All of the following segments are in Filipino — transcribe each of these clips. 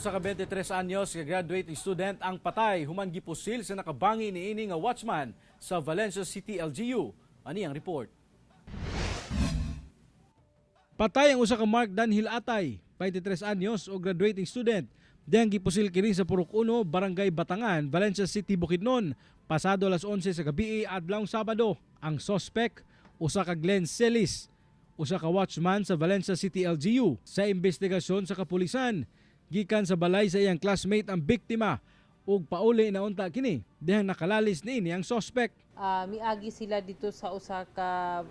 usa ka 23 anyos nga graduating student ang patay human gipusil sa nakabangi niini nga watchman sa Valencia City LGU. Ani ang report. Patay ang usa ka Mark Danhil Atay, 23 anyos o graduating student. Diyang gipusil kini sa Purok 1, Barangay Batangan, Valencia City, Bukidnon, pasado alas 11 sa gabi adlawng Sabado. Ang suspect, usa ka Glenn Celis, usa ka watchman sa Valencia City LGU. Sa investigasyon sa kapulisan, gikan sa balay sa iyang classmate ang biktima ug pauli na unta kini dihang nakalalis niini ang suspect. Miagi sila dito sa usa ka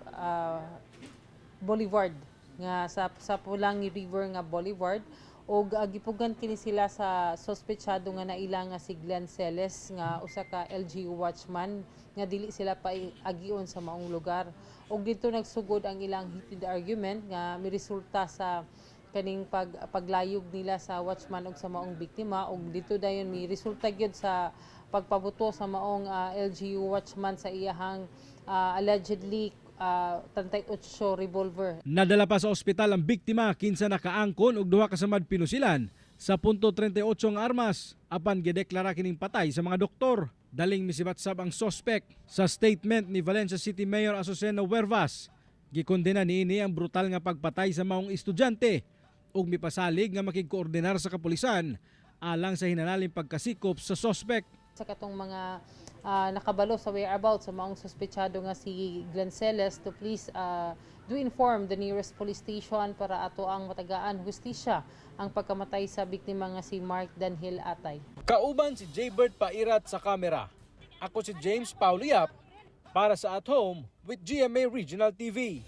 boulevard nga sa Pulangi River nga boulevard og gipugan kini sila sa sospechado nga naila nga si Glenn Celes nga usa ka LGU watchman nga dili sila pa agion sa maong lugar. Og dito nagsugod ang ilang heated argument nga miresulta sa kaning paglayog nila sa watchman ug sa maong biktima og dito dayon mi resulta gyud sa pagpabuto sa maong LGU watchman sa iyahang allegedly 38 revolver. Nadala pa sa ospital ang biktima kinsa nakaangkon og duha ka samad pinusilan sa .38 ang armas apan gideklara kining patay sa mga doktor. Daling misibatsab ang suspect. Sa statement ni Valencia City Mayor Azucena Huervas, gikondena niini ang brutal nga pagpatay sa maong estudyante ug mipasalig nga makigkoordinar sa kapulisan alang sa hinanaling pagkasikop sa suspect. Sa katong mga nakabalo sa whereabouts sa maong suspechado nga si Glenn Celes to please do inform the nearest police station para ato ang matagaan hustisya ang pagkamatay sa biktima nga si Mark Danhil Atay. Kauban si Jaybird Pairat sa kamera. Ako si James Pauliap para sa At Home with GMA Regional TV.